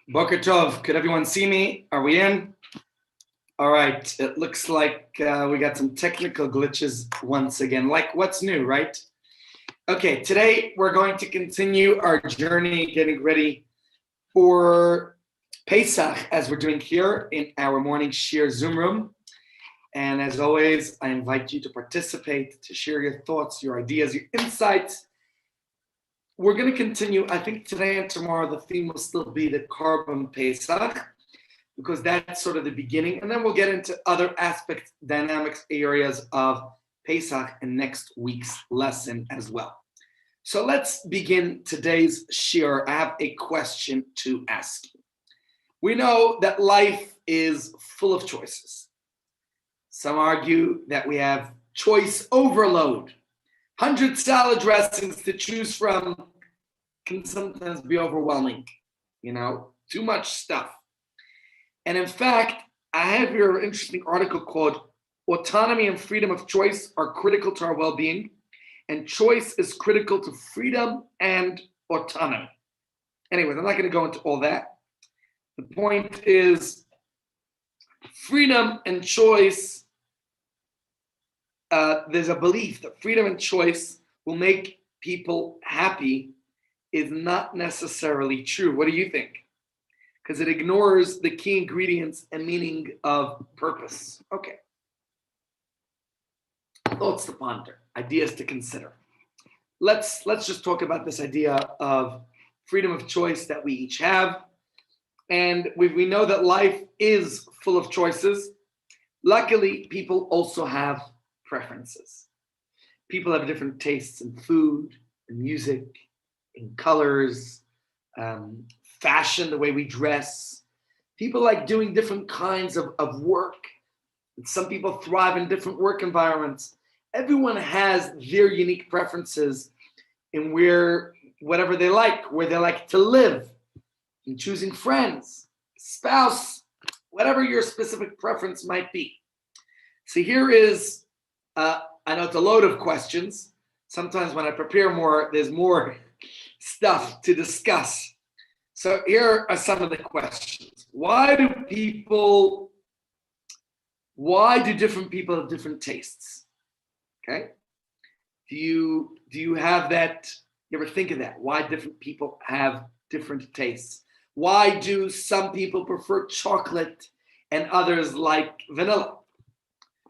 Boker Tov, could everyone see me? Are we in? All right, it looks like we got some technical glitches once again. Like, what's new, right? Okay, today we're going to continue our journey getting ready for Pesach, as we're doing here in our morning Shir Zoom room. And as always, I invite you to participate, to share your thoughts, your ideas, your insights. We're going to continue. I think today and tomorrow the theme will still be the Korban Pesach, because that's sort of the beginning. And then we'll get into other aspects, dynamics, areas of Pesach in next week's lesson as well. So let's begin today's shir. I have a question to ask you. We know that life is full of choices. Some argue that we have choice overload. 100 salad dressings to choose from can sometimes be overwhelming, too much stuff. And in fact, I have here an interesting article called Autonomy and Freedom of Choice Are Critical to Our Well-Being, and Choice is Critical to Freedom and Autonomy. Anyways, I'm not going to go into all that. The point is, freedom and choice, there's a belief that freedom and choice will make people happy is not necessarily true. What do you think? Because it ignores the key ingredients and meaning of purpose. Okay. Thoughts to ponder, ideas to consider. Let's just talk about this idea of freedom of choice that we each have. And we know that life is full of choices. Luckily, people also have preferences. People have different tastes in food, in music, in colors, fashion, the way we dress. People like doing different kinds of work. Some people thrive in different work environments. Everyone has their unique preferences in whatever they like, where they like to live, in choosing friends, spouse, whatever your specific preference might be. So here is, I know it's a load of questions. Sometimes when I prepare more, there's more stuff to discuss. So here are some of the questions. Why do different people have different tastes? Okay. Do you have that? You ever think of that? Why different people have different tastes? Why do some people prefer chocolate and others like vanilla?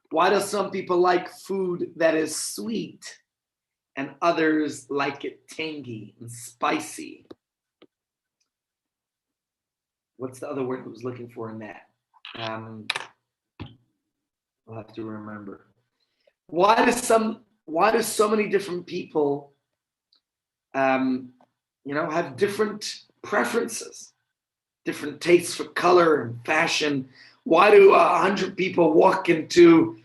Why do some people like food that is sweet and others like it tangy and spicy? What's the other word I was looking for in that? I'll have to remember. Why do so many different people, have different preferences, different tastes for color and fashion? Why do 100 people walk into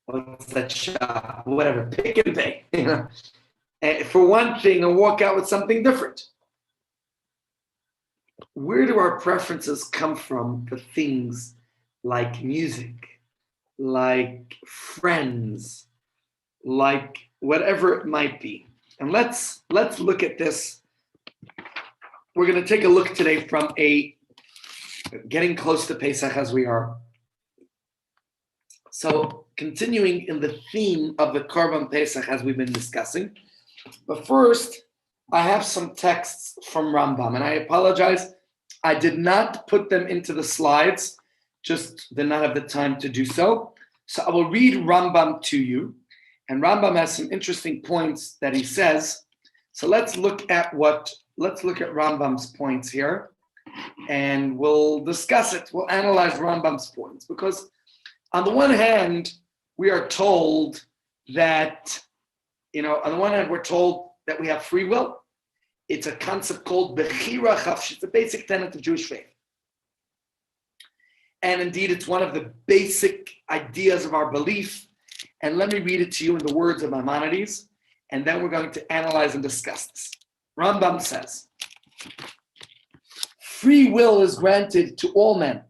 what's that shop? Whatever, Pick and Pay, for one thing, and walk out with something different? Where do our preferences come from for things like music, like friends, like whatever it might be? And let's look at this. We're going to take a look today from getting close to Pesach as we are. So continuing in the theme of the Korban Pesach as we've been discussing. But first, I have some texts from Rambam, and I apologize. I did not put them into the slides, just did not have the time to do so. So I will read Rambam to you, and Rambam has some interesting points that he says. So let's look at Rambam's points here, and we'll discuss it. We'll analyze Rambam's points, because on the one hand, we are told that, on the one hand, we're told that we have free will. It's a concept called Bechira Chafsh. It's a basic tenet of Jewish faith. And indeed, it's one of the basic ideas of our belief. And let me read it to you in the words of Maimonides, and then we're going to analyze and discuss this. Rambam says, free will is granted to all men.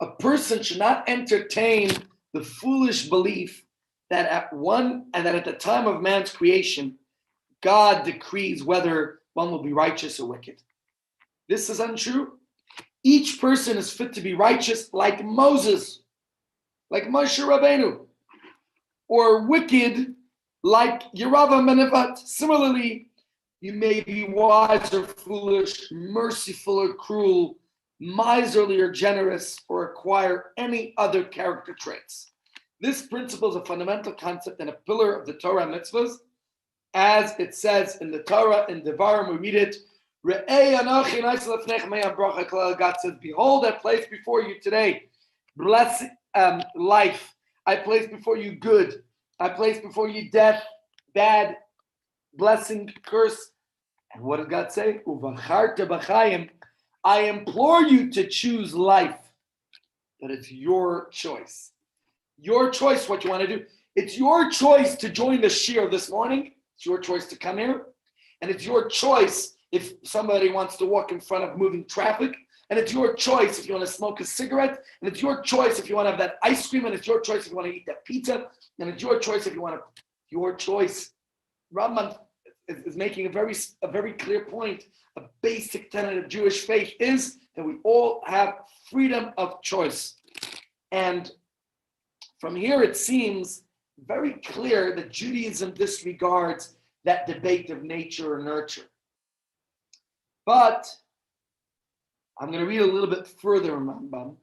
A person should not entertain the foolish belief that at the time of man's creation, God decrees whether one will be righteous or wicked. This is untrue. Each person is fit to be righteous like Moses, like Moshe Rabbeinu, or wicked like Yeravam and Nevat. Similarly, you may be wise or foolish, merciful or cruel, miserly or generous, or acquire any other character traits. This principle is a fundamental concept and a pillar of the Torah and mitzvahs. As it says in the Torah, in Devarim, we read it, God says, behold, I place before you today blessed life. I place before you good. I place before you death, bad, blessing, curse. And what did God say? I implore you to choose life. But it's your choice. Your choice what you want to do. It's your choice to join the shiur this morning. It's your choice to come here. And it's your choice if somebody wants to walk in front of moving traffic. And it's your choice if you want to smoke a cigarette. And it's your choice if you want to have that ice cream. And it's your choice if you want to eat that pizza. And it's your choice if you want to, your choice. Rambam is making a very clear point. A basic tenet of Jewish faith is that we all have freedom of choice. And from here it seems very clear that Judaism disregards that debate of nature or nurture. But I'm going to read a little bit further in Rambam,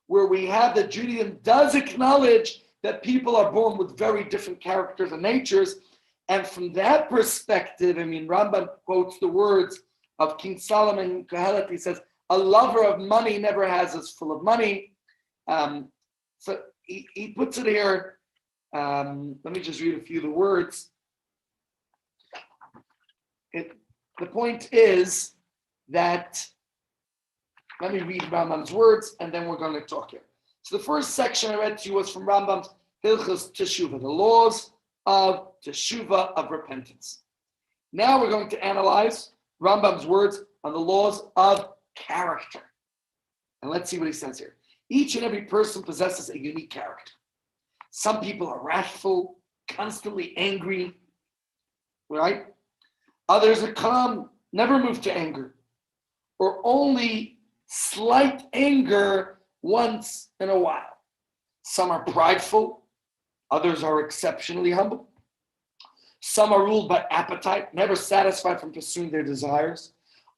where we have that Judaism does acknowledge that people are born with very different characters and natures. And from that perspective, Rambam quotes the words of King Solomon in Kohelet. He says, a lover of money never has us full of money. So he puts it here. Let me just read a few of the words. The point is that, let me read Rambam's words, and then we're going to talk here. So the first section I read to you was from Rambam's Hilchos Teshuvah, the laws of Teshuvah, of repentance. Now we're going to analyze Rambam's words on the laws of character. And let's see what he says here. Each and every person possesses a unique character. Some people are wrathful, constantly angry, right? Others are calm, never move to anger, or only slight anger once in a while. Some are prideful, others are exceptionally humble. Some are ruled by appetite, never satisfied from pursuing their desires.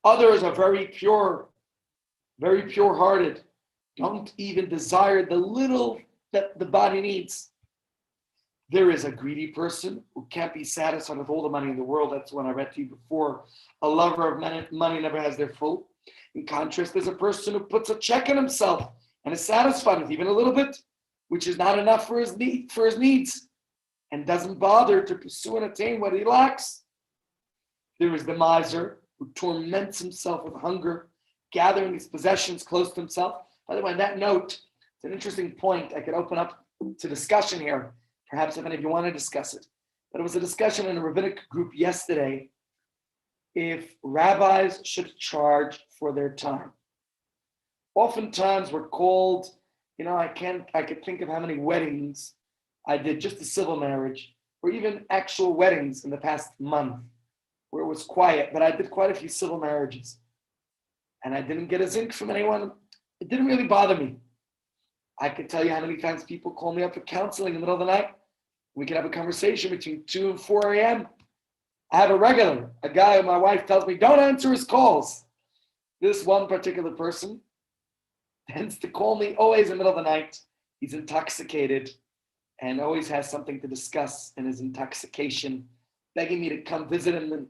Others are very pure-hearted, don't even desire the little that the body needs. There is a greedy person who can't be satisfied with all the money in the world. That's what I read to you before. A lover of money never has their full. In contrast, there's a person who puts a check on himself and is satisfied with even a little bit, which is not enough for his needs, and doesn't bother to pursue and attain what he lacks. There is the miser who torments himself with hunger, gathering his possessions close to himself. By the way, on that note, it's an interesting point. I could open up to discussion here. Perhaps if any of you want to discuss it. But it was a discussion in a rabbinic group yesterday if rabbis should charge for their time. Oftentimes we're called, I could think of how many weddings I did, just a civil marriage, or even actual weddings in the past month where it was quiet, but I did quite a few civil marriages. And I didn't get a zinc from anyone. It didn't really bother me. I could tell you how many times people call me up for counseling in the middle of the night. We can have a conversation between 2 and 4 a.m. I have a guy who my wife tells me, don't answer his calls. This one particular person tends to call me always in the middle of the night. He's intoxicated and always has something to discuss in his intoxication, begging me to come visit him. And,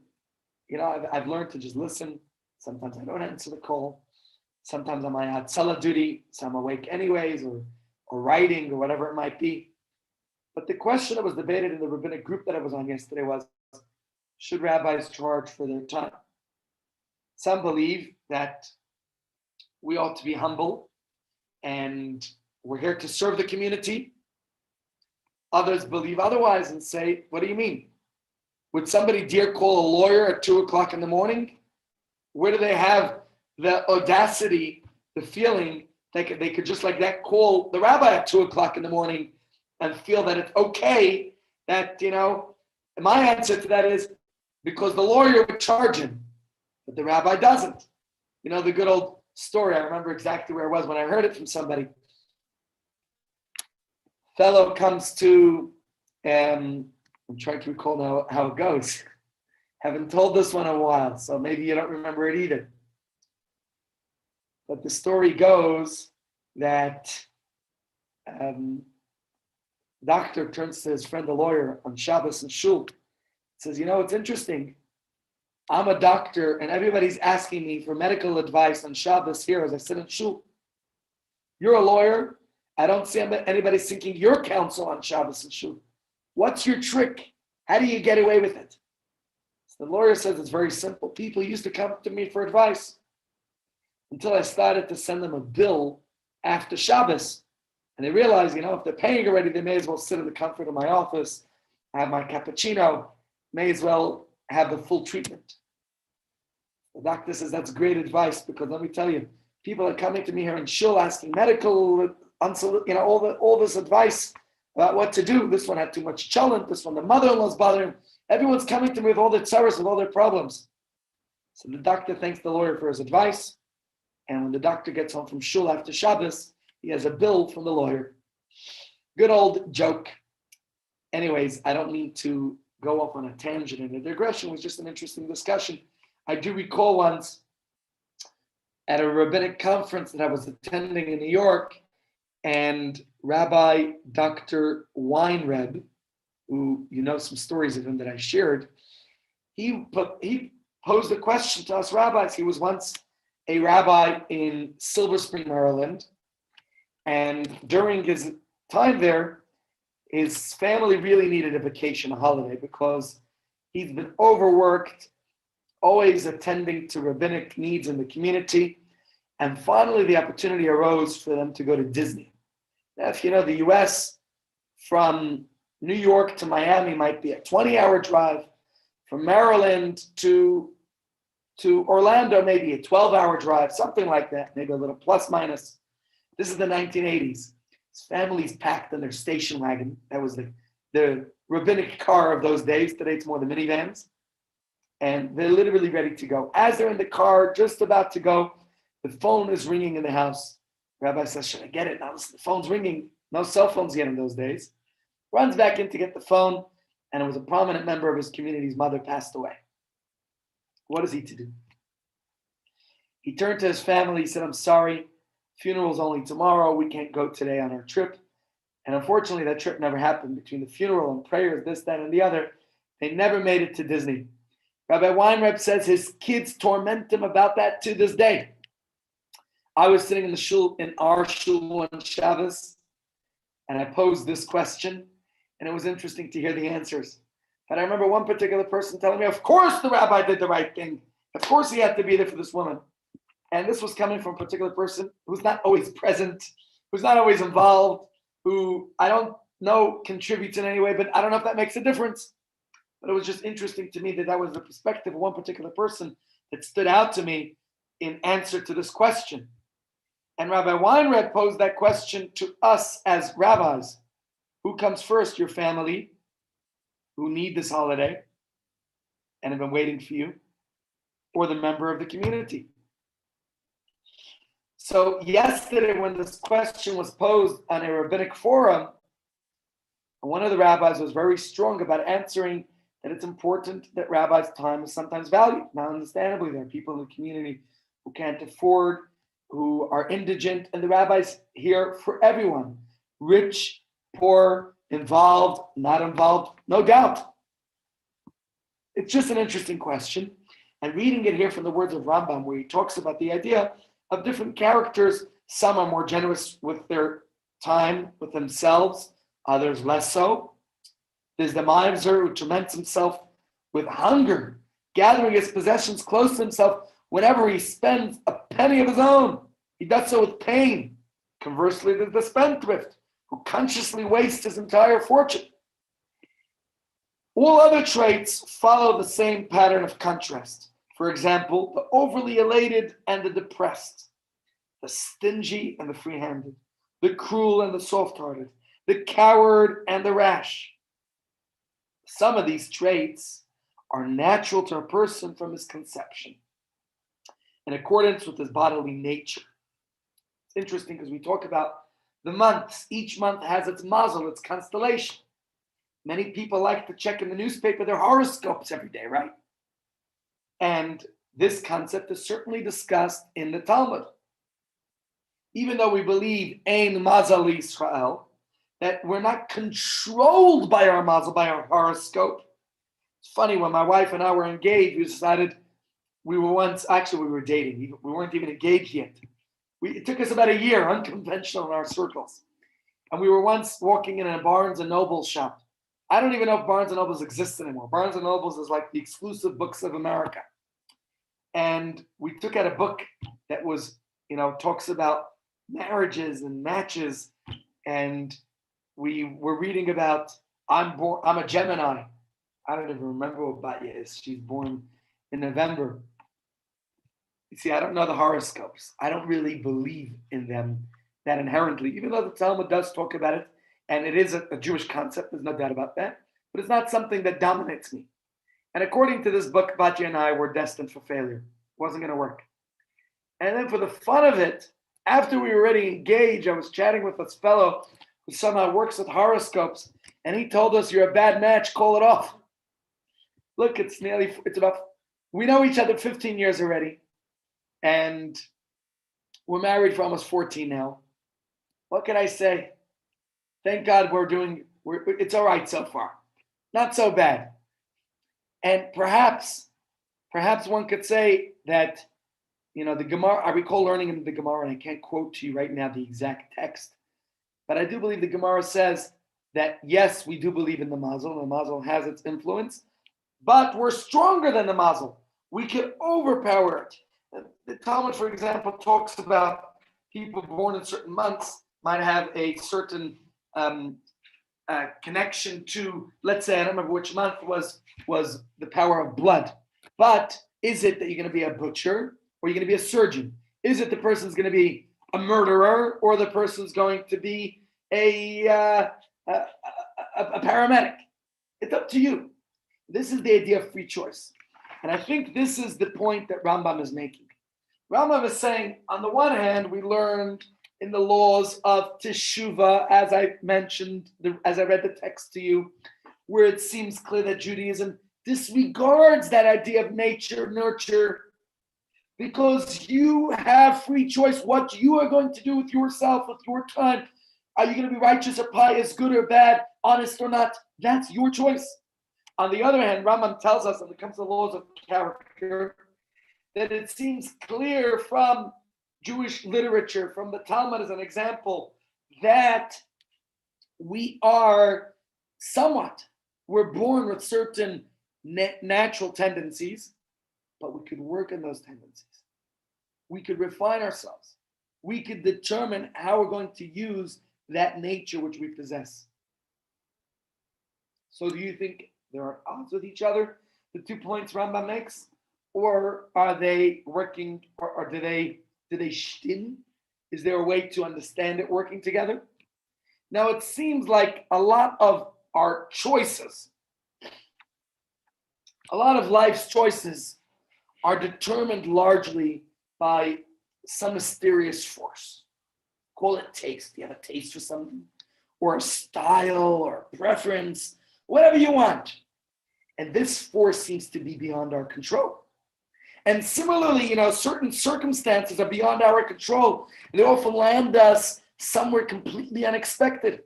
I've learned to just listen. Sometimes I don't answer the call. Sometimes I'm on Hatzalah duty, so I'm awake anyways, or writing, or whatever it might be. But the question that was debated in the rabbinic group that I was on yesterday was, should rabbis charge for their time? Some believe that we ought to be humble and we're here to serve the community. Others believe otherwise and say, what do you mean? Would somebody dare call a lawyer at 2:00 in the morning? Where do they have the audacity, the feeling they could just like that call the rabbi at 2:00 in the morning and feel that it's okay that, my answer to that is because the lawyer would charge him, but the rabbi doesn't. You know, the good old story. I remember exactly where I was when I heard it from somebody. Fellow comes to, I'm trying to recall now how it goes. Haven't told this one in a while, so maybe you don't remember it either. But the story goes that doctor turns to his friend, the lawyer, on Shabbos and Shul. Says, you know, it's interesting. I'm a doctor, and everybody's asking me for medical advice on Shabbos here as I sit in Shul. You're a lawyer. I don't see anybody seeking your counsel on Shabbos and Shul. What's your trick? How do you get away with it? So the lawyer says it's very simple. People used to come to me for advice until I started to send them a bill after Shabbos. And they realized, you know, if they're paying already, they may as well sit in the comfort of my office, have my cappuccino, may as well have the full treatment. The doctor says that's great advice, because let me tell you, people are coming to me here in Shul asking medical, you know, all this advice about what to do. This one had too much cholent. This one, the mother-in-law's bothering him. Everyone's coming to me with all their tzaras, with all their problems. So the doctor thanks the lawyer for his advice. And when the doctor gets home from Shul after Shabbos, he has a bill from the lawyer. Good old joke. Anyways, I don't mean to go off on a tangent, and the digression was just an interesting discussion. I do recall once at a rabbinic conference that I was attending in New York, and Rabbi Dr. Weinreb, who you know some stories of him that I shared, he posed a question to us rabbis. He was once a rabbi in Silver Spring, Maryland, and during his time there, his family really needed a vacation, a holiday, because he's been overworked, always attending to rabbinic needs in the community. And finally, the opportunity arose for them to go to Disney. Now, if you know the US, from New York to Miami might be a 20-hour drive. From Maryland to Orlando, maybe a 12-hour drive, something like that, maybe a little plus minus. This is the 1980s. His family's packed in their station wagon. That was the rabbinic car of those days. Today it's more the minivans. And they're literally ready to go. As they're in the car, just about to go, the phone is ringing in the house. Rabbi says, should I get it? Now the phone's ringing. No cell phones yet in those days. Runs back in to get the phone, and it was a prominent member of his community's mother passed away. What is he to do? He turned to his family. He said, I'm sorry. Funeral's only tomorrow. We can't go today on our trip. And unfortunately, that trip never happened. Between the funeral and prayers, this, that, and the other, they never made it to Disney. Rabbi Weinreb says his kids torment him about that to this day. I was sitting in the shul, in our shul on Shabbos, and I posed this question, and it was interesting to hear the answers. But I remember one particular person telling me, of course the rabbi did the right thing. Of course he had to be there for this woman. And this was coming from a particular person who's not always present, who's not always involved, who I don't know contributes in any way, but I don't know if that makes a difference. But it was just interesting to me that was the perspective of one particular person that stood out to me in answer to this question. And Rabbi Weinreb posed that question to us as rabbis. Who comes first? Your family, who need this holiday and have been waiting for you, or the member of the community? So yesterday, when this question was posed on a rabbinic forum, one of the rabbis was very strong about answering that it's important that rabbis' time is sometimes valued. Now, understandably, there are people in the community who can't afford, who are indigent, and the rabbis here for everyone, rich, poor, involved, not involved, no doubt. It's just an interesting question. And reading it here from the words of Rambam, where he talks about the idea of different characters, some are more generous with their time, with themselves, others less so. There's the Ma'aser who torments himself with hunger, gathering his possessions close to himself whenever he spends a penny of his own. He does so with pain. Conversely, there's the spendthrift who consciously wastes his entire fortune. All other traits follow the same pattern of contrast. For example, the overly elated and the depressed, the stingy and the free-handed, the cruel and the soft-hearted, the coward and the rash. Some of these traits are natural to a person from his conception. in accordance with his bodily nature. It's interesting because we talk about the months. Each month has its mazel, its constellation. Many people like to check in the newspaper their horoscopes every day, right? And this concept is certainly discussed in the Talmud. Even though we believe Ein Mazel Yisrael, that we're not controlled by our mazel, by our horoscope. It's funny, when my wife and I were engaged, we decided we were dating. We weren't even engaged yet. It took us about a year, unconventional in our circles. And we were once walking in a Barnes & Noble shop. I don't even know if Barnes & Nobles exists anymore. Barnes & Nobles is like the exclusive books of America. And we took out a book that was, talks about marriages and matches. And we were reading about, I'm a Gemini. I don't even remember what Batya is. She's born in November. You see, I don't know the horoscopes. I don't really believe in them that inherently, even though the Talmud does talk about it, and it is a Jewish concept, there's no doubt about that, but it's not something that dominates me. And according to this book, Batya and I were destined for failure. It wasn't going to work. And then for the fun of it, after we were already engaged, I was chatting with this fellow who somehow works with horoscopes, and he told us, you're a bad match, call it off. Look, we know each other 15 years already, and we're married for almost 14 now. What can I say? Thank God it's all right so far. Not so bad. And perhaps one could say that, the Gemara, I recall learning in the Gemara, and I can't quote to you right now the exact text, but I do believe the Gemara says that, yes, we do believe in the mazel. The mazel has its influence, but we're stronger than the mazel. We can overpower it. The Talmud, for example, talks about people born in certain months might have a certain connection to, let's say, I don't remember which month was the power of blood. But is it that you're going to be a butcher or you're going to be a surgeon? Is it the person's going to be a murderer or the person's going to be a paramedic? It's up to you. This is the idea of free choice. And I think this is the point that Rambam is making. Rambam is saying, on the one hand, we learned in the laws of Teshuvah, as I mentioned, as I read the text to you, where it seems clear that Judaism disregards that idea of nature, nurture, because you have free choice what you are going to do with yourself, with your time. Are you going to be righteous or pious, good or bad, honest or not? That's your choice. On the other hand, Rambam tells us, when it comes to the laws of character, that it seems clear from Jewish literature, from the Talmud as an example, that we're born with certain natural tendencies, but we could work on those tendencies. We could refine ourselves. We could determine how we're going to use that nature which we possess. So do you think there are odds with each other, the 2 points Rambam makes? Or are they working, or do they shtin? Is there a way to understand it working together? Now, it seems like a lot of our choices, a lot of life's choices are determined largely by some mysterious force. Call it taste. You have a taste for something, or a style, or a preference, whatever you want. And this force seems to be beyond our control. And similarly, certain circumstances are beyond our control. They often land us somewhere completely unexpected.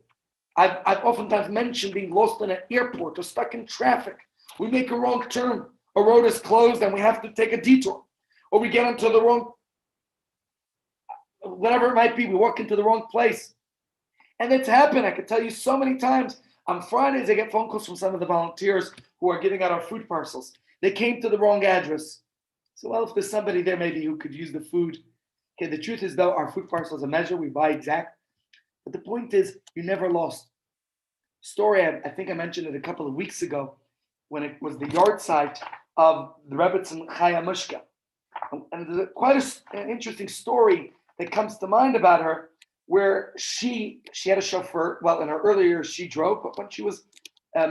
I've oftentimes mentioned being lost in an airport or stuck in traffic. We make a wrong turn. A road is closed and we have to take a detour. Or we get into the wrong, whatever it might be, we walk into the wrong place. And it's happened. I can tell you so many times. On Fridays, I get phone calls from some of the volunteers who are giving out our food parcels. They came to the wrong address. So, well, if there's somebody there maybe who could use the food. Okay, the truth is, though, our food parcel is a measure. We buy exact. But the point is, you're never lost. Story, I think I mentioned it a couple of weeks ago when it was the yard site of the Rebbetzin Chaya Mushka. And there's quite an interesting story that comes to mind about her, where she had a chauffeur. Well, in her earlier years, she drove, but when she was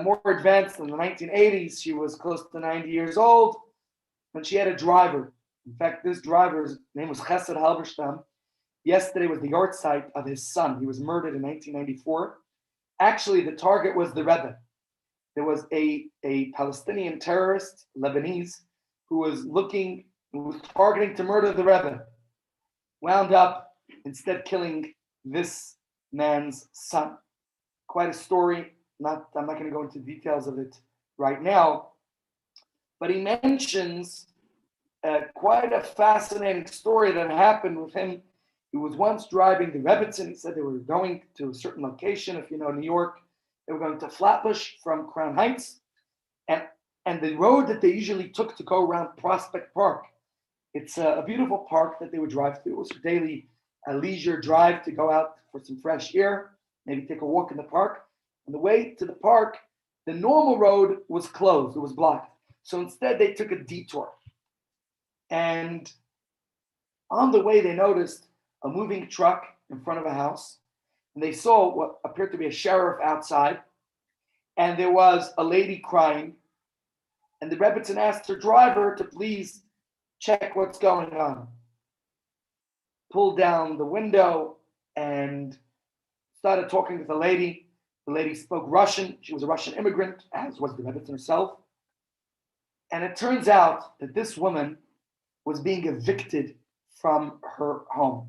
more advanced in the 1980s, she was close to 90 years old, and she had a driver. In fact, this driver's name was Chesed Halberstam. Yesterday was the yahrzeit of his son. He was murdered in 1994. Actually, the target was the Rebbe. There was a Palestinian terrorist, Lebanese, who was targeting to murder the Rebbe. Wound up instead killing this man's son. Quite a story. I'm not going to go into details of it right now, but he mentions quite a fascinating story that happened with him. He was once driving the Rebbitzin. He said they were going to a certain location. If you know New York, they were going to Flatbush from Crown Heights. And the road that they usually took to go around Prospect Park, it's a beautiful park that they would drive through. It was a daily leisure drive to go out for some fresh air, maybe take a walk in the park. On the way to the park, the normal road was closed. It was blocked. So instead, they took a detour. And on the way, they noticed a moving truck in front of a house. And they saw what appeared to be a sheriff outside. And there was a lady crying. And the Rebbitzin asked her driver to please check what's going on. Pulled down the window and started talking to the lady. The lady spoke Russian. She was a Russian immigrant, as was the Rebbitzin herself. And it turns out that this woman was being evicted from her home.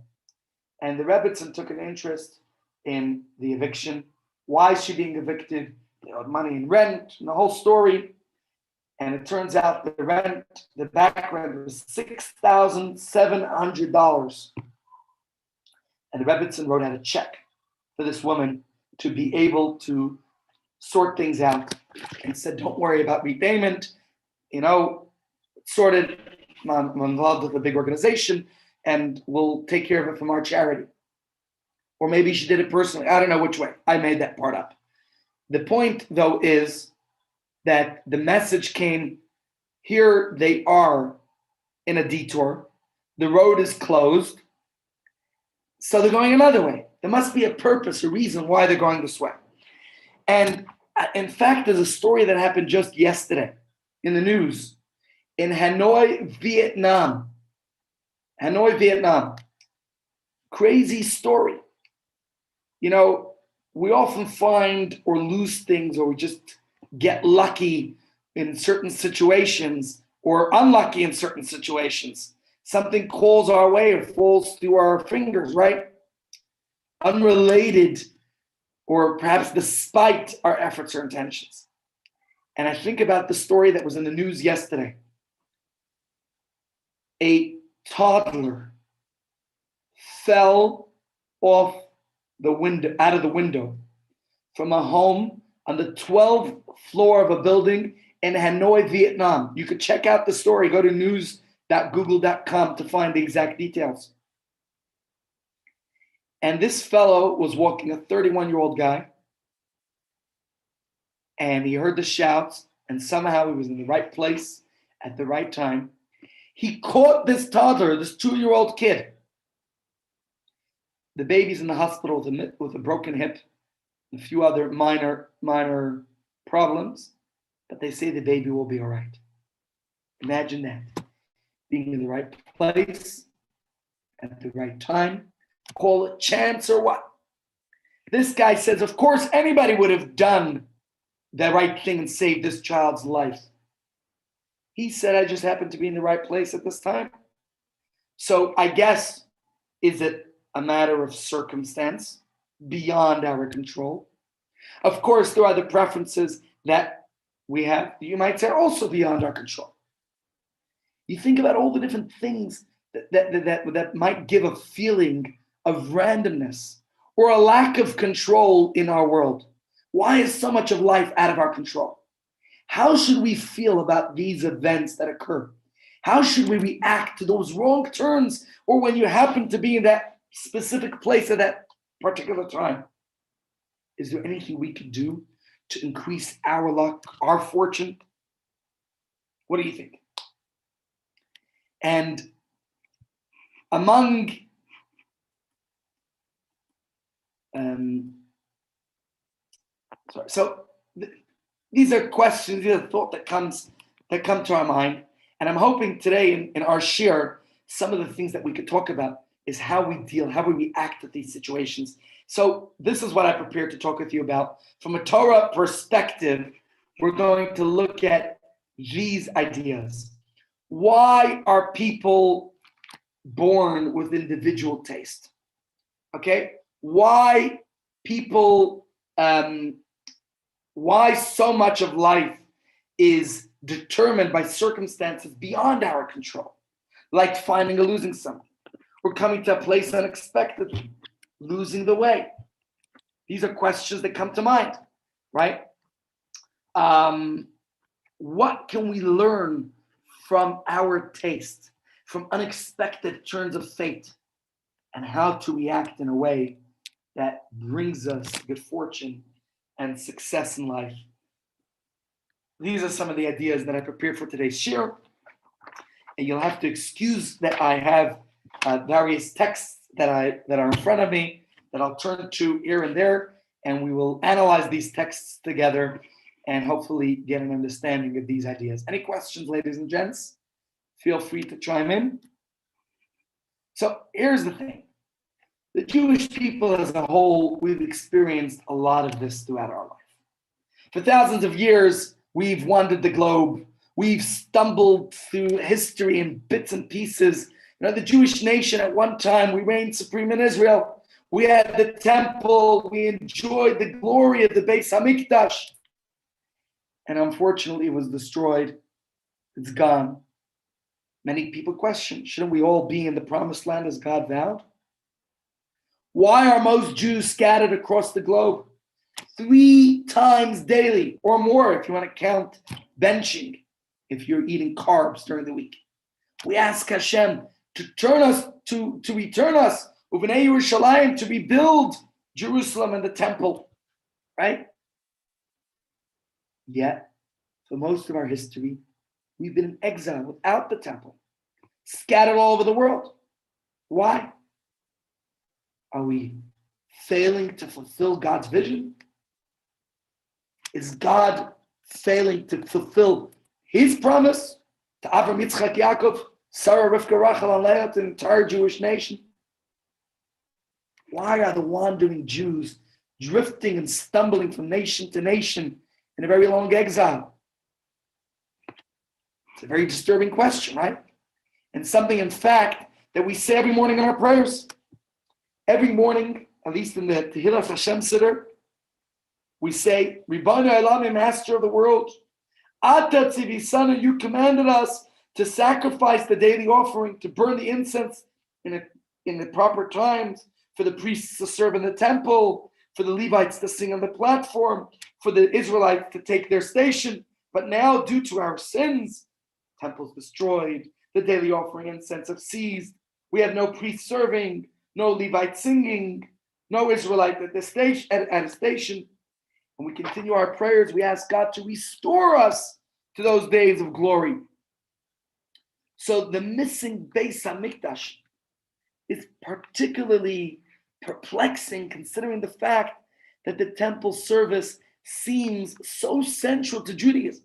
And the Rebbitzin took an interest in the eviction. Why is she being evicted? They owed money in rent, and the whole story. And it turns out the back rent was $6,700. And the Rebbitzin wrote out a check for this woman to be able to sort things out, and said, don't worry about repayment. Sorted. I'm involved with a big organization, and we'll take care of it from our charity. Or maybe she did it personally. I don't know which way. I made that part up. The point, though, is that the message came, here they are in a detour. The road is closed. So they're going another way. There must be a purpose, a reason why they're going this way. And in fact, there's a story that happened just yesterday in the news in Hanoi, Vietnam. Hanoi, Vietnam. Crazy story. We often find or lose things, or we just get lucky in certain situations or unlucky in certain situations. Something calls our way or falls through our fingers, right? Unrelated, or perhaps despite our efforts or intentions. And I think about the story that was in the news yesterday. A toddler fell off out of the window from a home on the 12th floor of a building in Hanoi, Vietnam. You could check out the story. Go to news.google.com to find the exact details. And this fellow was walking, a 31-year-old guy, and he heard the shouts, and somehow he was in the right place at the right time. He caught this toddler, this 2-year-old kid. The baby's in the hospital with a broken hip, a few other minor problems, but they say the baby will be all right. Imagine that. Being in the right place at the right time. Call it chance or what? This guy says, of course, anybody would have done the right thing and saved this child's life. He said, I just happened to be in the right place at this time. So I guess, is it a matter of circumstance beyond our control? Of course, there are the preferences that we have, you might say, also beyond our control. You think about all the different things that might give a feeling of randomness or a lack of control in our world. Why is so much of life out of our control? How should we feel about these events that occur? How should we react to those wrong turns, or when you happen to be in that specific place at that particular time? Is there anything we could do to increase our luck, our fortune? What do you think? And among these are questions, these are thoughts that come to our mind. And I'm hoping today in our share, some of the things that we could talk about is how we deal, how we react to these situations. So this is what I prepared to talk with you about. From a Torah perspective, we're going to look at these ideas. Why are people born with individual taste? Okay? Why people, why so much of life is determined by circumstances beyond our control, like finding or losing something, or coming to a place unexpectedly, losing the way. These are questions that come to mind, right? What can we learn from our taste, from unexpected turns of fate, and how to react in a way that brings us good fortune and success in life? These are some of the ideas that I prepared for today's shir. And you'll have to excuse that I have various texts that are in front of me that I'll turn to here and there, and we will analyze these texts together and hopefully get an understanding of these ideas. Any questions, ladies and gents? Feel free to chime in. So here's the thing. The Jewish people as a whole, we've experienced a lot of this throughout our life. For thousands of years, we've wandered the globe. We've stumbled through history in bits and pieces. You know, the Jewish nation at one time, we reigned supreme in Israel. We had the temple. We enjoyed the glory of the Beis Hamikdash. And unfortunately, it was destroyed. It's gone. Many people question, shouldn't we all be in the promised land as God vowed? Why are most Jews scattered across the globe? 3 times daily or more, if you want to count benching, if you're eating carbs during the week. We ask Hashem to turn us, to return us, Uvenei Yerushalayim, to rebuild Jerusalem and the temple, right? Yet, for most of our history, we've been in exile without the temple, scattered all over the world. Why? Are we failing to fulfill God's vision? Is God failing to fulfill His promise to Avraham, Yitzchak, Yaakov, Sarah, Rivka, Rachel, and Leah, to the entire Jewish nation? Why are the wandering Jews drifting and stumbling from nation to nation in a very long exile? It's a very disturbing question, right? And something, in fact, that we say every morning in our prayers. Every morning, at least in the Tehillah Hashem Siddur, we say, Ribbanu Olam, Master of the world, Ata Tzivisanu, you commanded us to sacrifice the daily offering, to burn the incense in the proper times, for the priests to serve in the temple, for the Levites to sing on the platform, for the Israelites to take their station. But now, due to our sins, temples destroyed, the daily offering incense have ceased. We have no priest serving, no Levite singing, no Israelite at a station. And we continue our prayers. We ask God to restore us to those days of glory. So the missing Beis Hamikdash is particularly perplexing, considering the fact that the temple service seems so central to Judaism.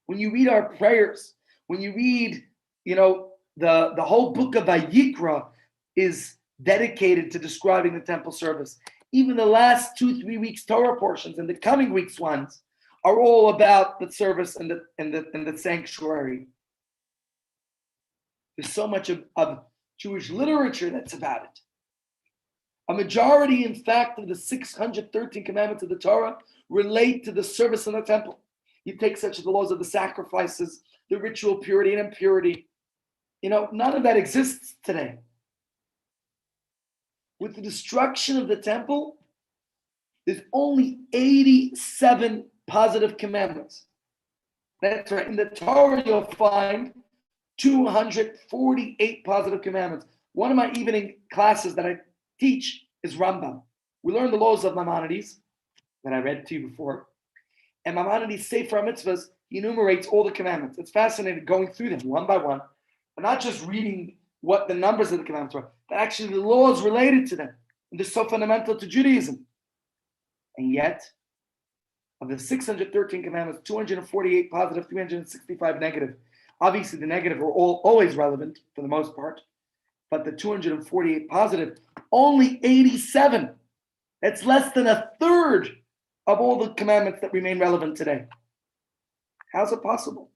When you read our prayers, when you read, the whole book of Vayikra is dedicated to describing the temple service. Even the last 2-3 weeks Torah portions and the coming weeks ones are all about the service and the sanctuary. There's so much of Jewish literature that's about it. A majority, in fact, of the 613 commandments of the Torah relate to the service in the temple. You take such as the laws of the sacrifices, the ritual purity and impurity. None of that exists today. With the destruction of the temple, there's only 87 positive commandments. That's right. In the Torah, you'll find 248 positive commandments. One of my evening classes that I teach is Rambam. We learn the laws of Maimonides that I read to you before. And Maimonides' Sefer HaMitzvahs, he enumerates all the commandments. It's fascinating going through them one by one, but not just reading what the numbers of the commandments were, but actually the laws related to them. And they're so fundamental to Judaism. And yet, of the 613 commandments, 248 positive, 365 negative. Obviously, the negative are always relevant for the most part, but the 248 positive, only 87. That's less than a third of all the commandments that remain relevant today. How's it possible?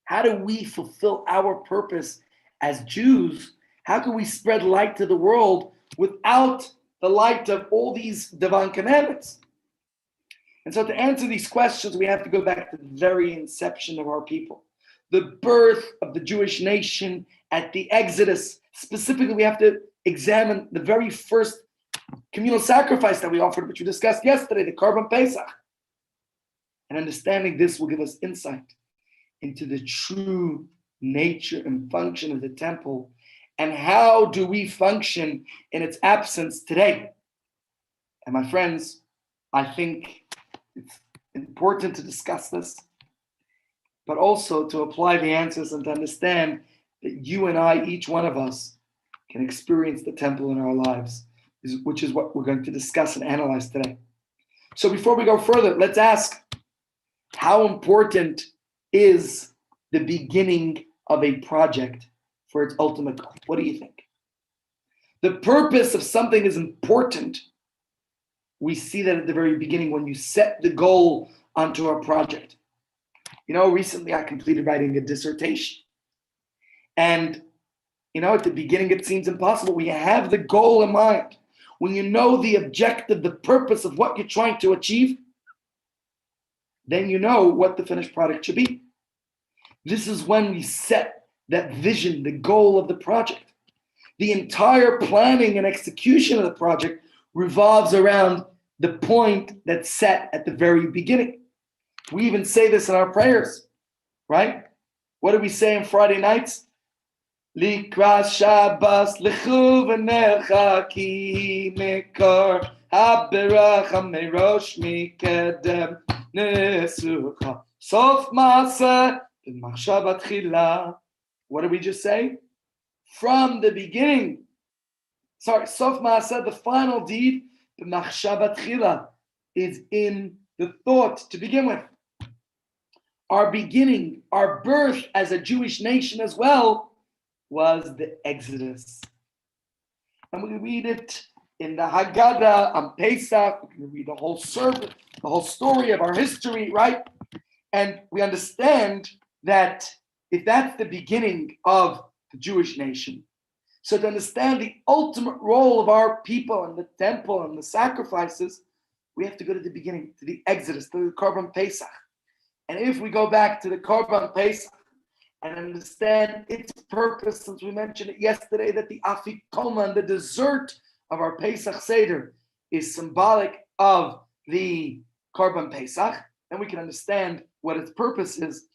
How do we fulfill our purpose as Jews? How can we spread light to the world without the light of all these divine commandments? And so to answer these questions, we have to go back to the very inception of our people. The birth of the Jewish nation at the Exodus. Specifically, we have to examine the very first communal sacrifice that we offered, which we discussed yesterday, the Korban Pesach. And understanding this will give us insight into the true nature and function of the temple, and how do we function in its absence today. And my friends, I think it's important to discuss this, but also to apply the answers and to understand that you and I, each one of us, can experience the temple in our lives, which is what we're going to discuss and analyze today. So before we go further, let's ask, how important is the beginning of a project for its ultimate goal? What do you think? The purpose of something is important. We see that at the very beginning when you set the goal onto a project. Recently I completed writing a dissertation. And, at the beginning it seems impossible. When you have the goal in mind, when you know the objective, the purpose of what you're trying to achieve, then you know what the finished product should be. This is when we set that vision, the goal of the project. The entire planning and execution of the project revolves around the point that's set at the very beginning. We even say this in our prayers, right? What do we say on Friday nights? Likras Shabbos lechu v'necha ki mekor haberacha merosh mikedem nesucha sof maaseh b'machshavat chila. What did we just say? From the beginning. Sof maaseh, the final deed, b'machshavat chila, is in the thought to begin with. Our beginning, our birth as a Jewish nation as well, was the Exodus. And we read it in the Haggadah on Pesach. We can read the whole sermon, the whole story of our history, right? And we understand that if that's the beginning of the Jewish nation, so to understand the ultimate role of our people and the temple and the sacrifices, we have to go to the beginning, to the Exodus, to the Korban Pesach. And if we go back to the Korban Pesach and understand its purpose, since we mentioned it yesterday, that the Afikoman, the dessert of our Pesach Seder, is symbolic of the Korban Pesach, then we can understand what its purpose is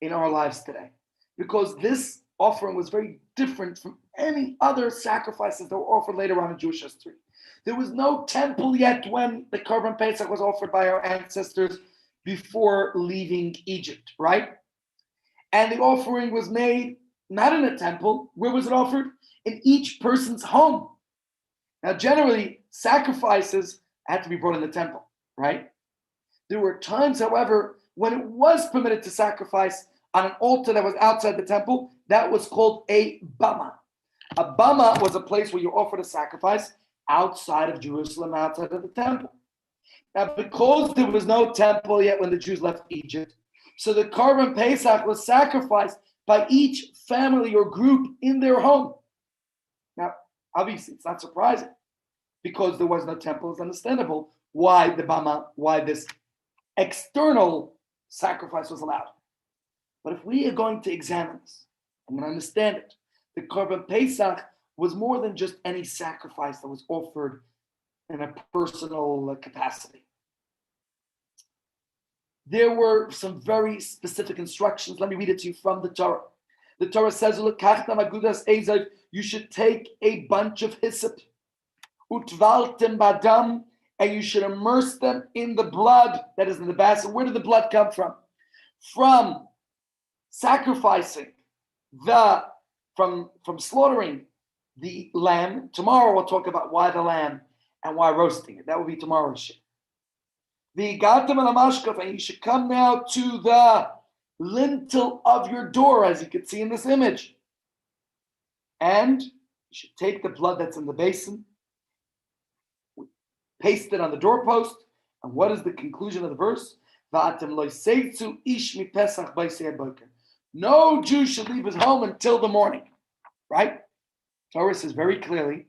in our lives today. Because this offering was very different from any other sacrifices that were offered later on in Jewish history. There was no temple yet when the Korban Pesach was offered by our ancestors before leaving Egypt, right? And the offering was made not in a temple. Where was it offered? In each person's home. Now, generally, sacrifices had to be brought in the temple, right? There were times, however, when it was permitted to sacrifice on an altar that was outside the temple. That was called a bama. A bama was a place where you offered a sacrifice outside of Jerusalem, outside of the temple. Now, because there was no temple yet when the Jews left Egypt, so the Korban Pesach was sacrificed by each family or group in their home. Now, obviously, it's not surprising. Because there was no temple, it's understandable why the bama, why this external sacrifice was allowed. But if we are going to examine this, I'm going to understand it. The Korban Pesach was more than just any sacrifice that was offered in a personal capacity. There were some very specific instructions. Let me read it to you from the Torah. The Torah says, you should take a bunch of hyssop, utvaltem badam, and you should immerse them in the blood that is in the basket. Where did the blood come from? From sacrificing from slaughtering the lamb. Tomorrow we'll talk about why the lamb and why roasting it. That will be tomorrow's shit. And you should come now to the lintel of your door, as you can see in this image. And you should take the blood that's in the basin, paste it on the doorpost. And what is the conclusion of the verse? No Jew should leave his home until the morning. Right? Torah says very clearly,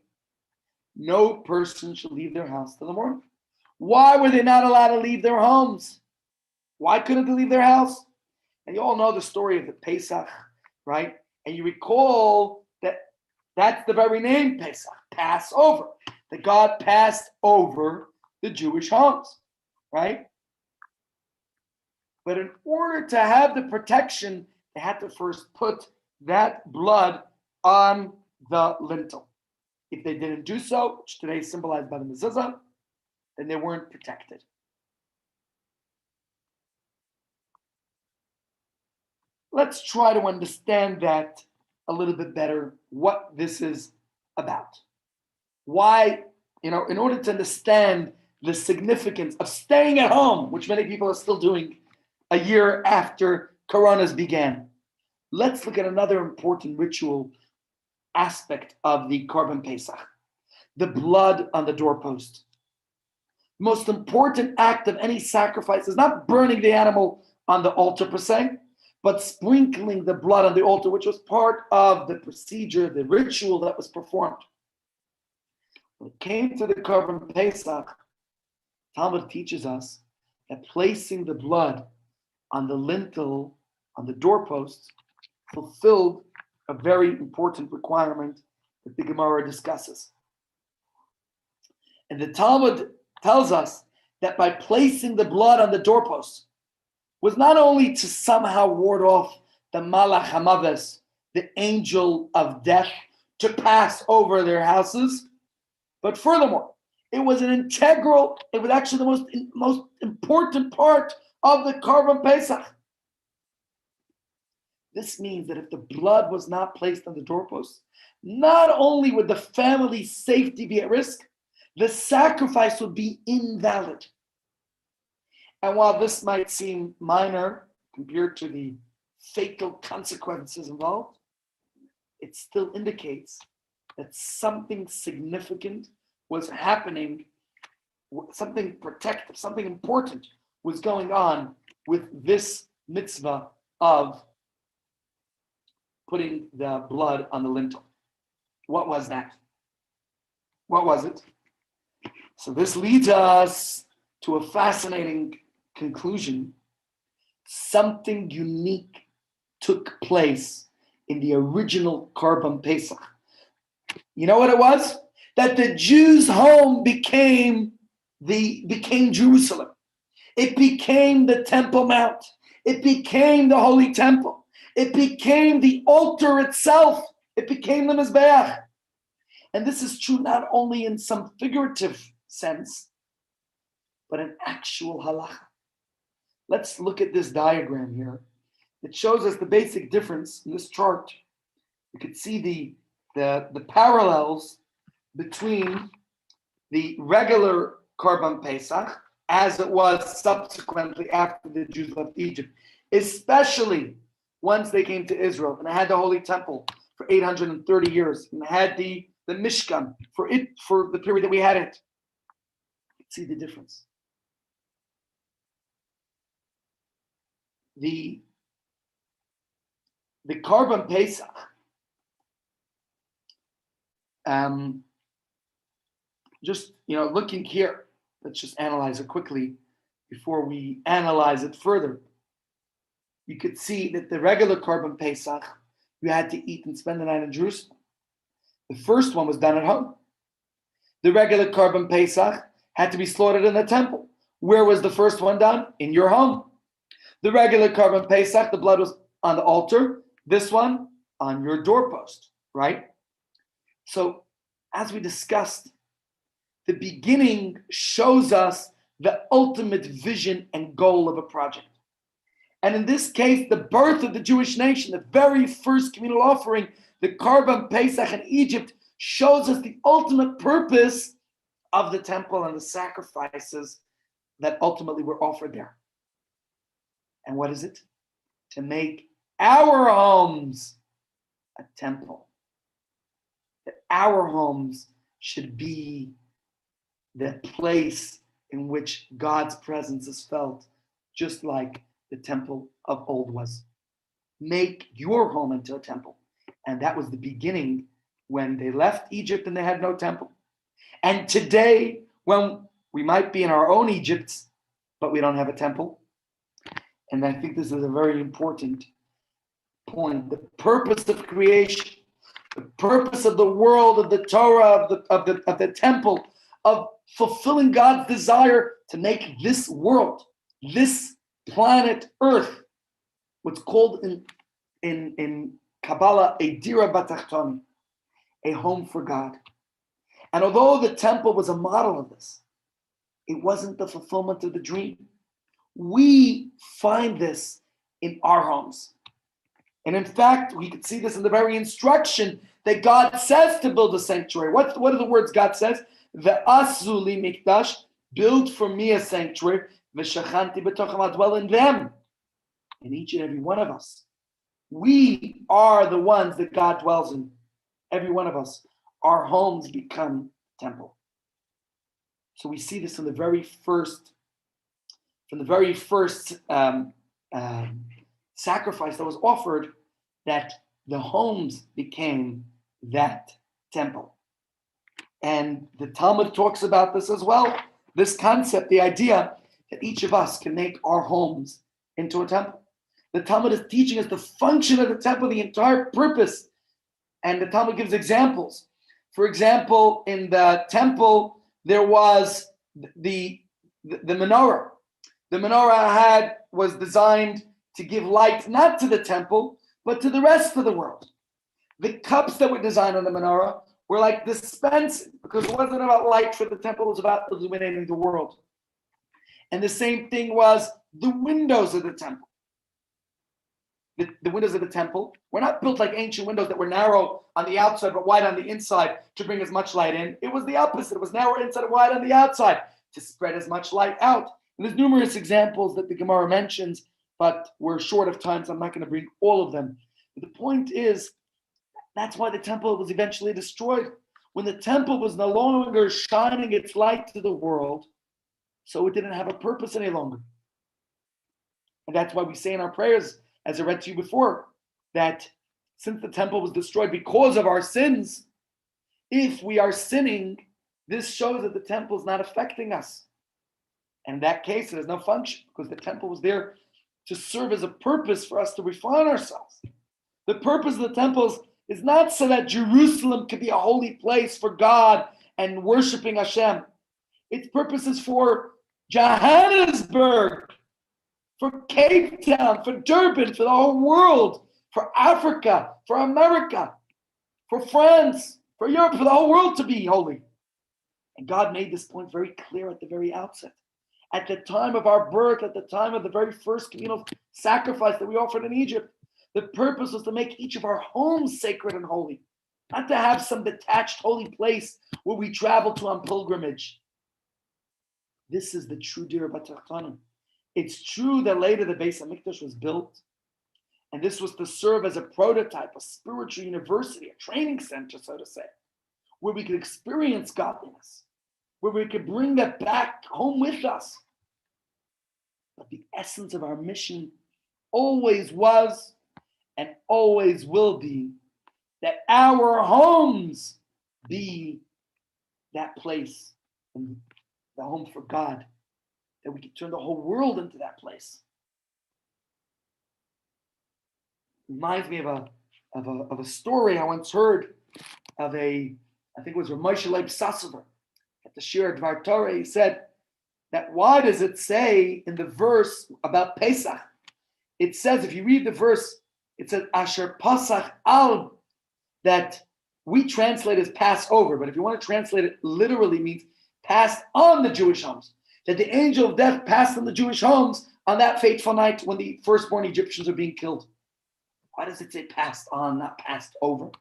no person should leave their house till the morning. Why were they not allowed to leave their homes? Why couldn't they leave their house? And you all know the story of the Pesach, right? And you recall that that's the very name Pesach, Passover. That God passed over the Jewish homes, right? But in order to have the protection, they had to first put that blood on the lintel. If they didn't do so, which today is symbolized by the mezuzah, then they weren't protected. Let's try to understand that a little bit better, what this is about. Why, in order to understand the significance of staying at home, which many people are still doing a year after Coronas began, let's look at another important ritual aspect of the Korban Pesach, the blood on the doorpost. The most important act of any sacrifice is not burning the animal on the altar per se, but sprinkling the blood on the altar, which was part of the procedure, the ritual that was performed. When it came to the Korban Pesach, Talmud teaches us that placing the blood on the lintel, on the doorposts, fulfilled a very important requirement that the Gemara discusses. And the Talmud tells us that by placing the blood on the doorposts was not only to somehow ward off the Malach HaMaves, the angel of death, to pass over their houses, but furthermore, it was actually the most important part of the Korban Pesach. This means that if the blood was not placed on the doorpost, not only would the family's safety be at risk, the sacrifice would be invalid. And while this might seem minor compared to the fatal consequences involved, it still indicates that something significant was happening, something protective, something important was going on with this mitzvah of putting the blood on the lintel. What was that? What was it? So this leads us to a fascinating conclusion. Something unique took place in the original Korban Pesach. You know what it was? That the Jews' home became Jerusalem. It became the Temple Mount. It became the Holy Temple. It became the altar itself. It became the Mizbeach. And this is true not only in some figurative sense, but in actual halacha. Let's look at this diagram here. It shows us the basic difference in this chart. You can see the parallels between the regular Korban Pesach as it was subsequently after the Jews left Egypt, especially once they came to Israel and had the Holy Temple for 830 years and had the Mishkan for the period that we had it. See the difference. The Korban Pesach, just looking here, let's just analyze it quickly before we analyze it further. You could see that the regular Korban Pesach, you had to eat and spend the night in Jerusalem. The first one was done at home. The regular Korban Pesach had to be slaughtered in the temple. Where was the first one done? In your home. The regular Korban Pesach, the blood was on the altar. This one on your doorpost, right? So, as we discussed, the beginning shows us the ultimate vision and goal of a project. And in this case, the birth of the Jewish nation, the very first communal offering, the Korban Pesach in Egypt, shows us the ultimate purpose of the temple and the sacrifices that ultimately were offered there. And what is it? To make our homes a temple. That our homes should be the place in which God's presence is felt, just like the temple of old was. Make your home into a temple. And that was the beginning when they left Egypt and they had no temple. And today, when we might be in our own Egypts, but we don't have a temple. And I think this is a very important point. The purpose of creation, the purpose of the world, of the Torah, of the temple, of fulfilling God's desire to make this world, this planet Earth, what's called in Kabbalah a dira batachtoni, a home for God. And although the temple was a model of this, it wasn't the fulfillment of the dream. We find this in our homes. And in fact, we could see this in the very instruction that God says to build a sanctuary. What are the words God says? Ve'asu li mikdash, build for me a sanctuary, v'shachanti b'tochem, I dwell in them. In each and every one of us. We are the ones that God dwells in. Every one of us. Our homes become temple. So we see this from the very first sacrifice that was offered, that the homes became that temple. And the Talmud talks about this as well, this concept, the idea that each of us can make our homes into a temple. The Talmud is teaching us the function of the temple, the entire purpose. And the Talmud gives examples. For example, in the temple, there was the menorah. The menorah was designed to give light not to the temple, but to the rest of the world. The cups that were designed on the menorah were like dispensing, because it wasn't about light for the temple, it was about illuminating the world. And the same thing was the windows of the temple. The windows of the temple were not built like ancient windows that were narrow on the outside but wide on the inside to bring as much light in. It was the opposite. It was narrow inside and wide on the outside to spread as much light out. And there's numerous examples that the Gemara mentions, but we're short of time, so I'm not going to bring all of them. But the point is, that's why the temple was eventually destroyed. When the temple was no longer shining its light to the world, so it didn't have a purpose any longer. And that's why we say in our prayers, as I read to you before, that since the temple was destroyed because of our sins, if we are sinning, this shows that the temple is not affecting us. And in that case, it has no function, because the temple was there to serve as a purpose for us to refine ourselves. The purpose of the temples is not so that Jerusalem could be a holy place for God and worshiping Hashem. Its purpose is for Johannesburg, for Cape Town, for Durban, for the whole world, for Africa, for America, for France, for Europe, for the whole world to be holy. And God made this point very clear at the very outset. At the time of our birth, at the time of the very first communal sacrifice that we offered in Egypt, the purpose was to make each of our homes sacred and holy, not to have some detached holy place where we travel to on pilgrimage. This is the true Dira B'Tachtonim. It's true that later the Beis HaMikdash was built, and this was to serve as a prototype, a spiritual university, a training center, so to say, where we could experience godliness, where we could bring that back home with us. But the essence of our mission always was and always will be that our homes be that place, and the home for God, that we could turn the whole world into that place. Reminds me of a story I once heard of I think it was Moshe Leib Sassover at the Shir Dvar Torah. He said that why does it say in the verse about Pesach? It says, if you read the verse, it says Asher Pasach Al, that we translate as Passover, but if you want to translate it literally, it means passed on the Jewish homes. That the angel of death passed on the Jewish homes on that fateful night when the firstborn Egyptians are being killed. Why does it say passed on, not passed over?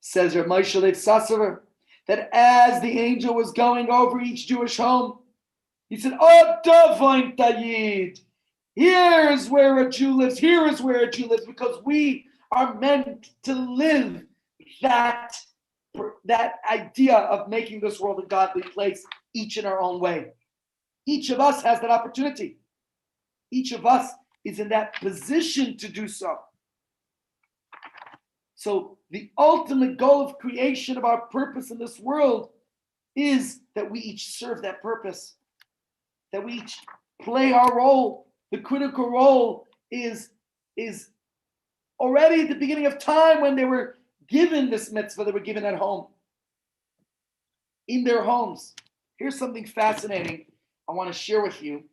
Says Rav Moshe Leib Sassover that as the angel was going over each Jewish home, He said, "Oh, Davoin Tayid. Here's where a Jew lives. Here is where a Jew lives, because we are meant to live that idea of making this world a godly place, each in our own way. Each of us has that opportunity. Each of us is in that position to do so. So the ultimate goal of creation, of our purpose in this world, is that we each serve that purpose, that we each play our role. The critical role is already at the beginning of time, when they were given this mitzvah, they were given at home, in their homes. Here's something fascinating I want to share with you.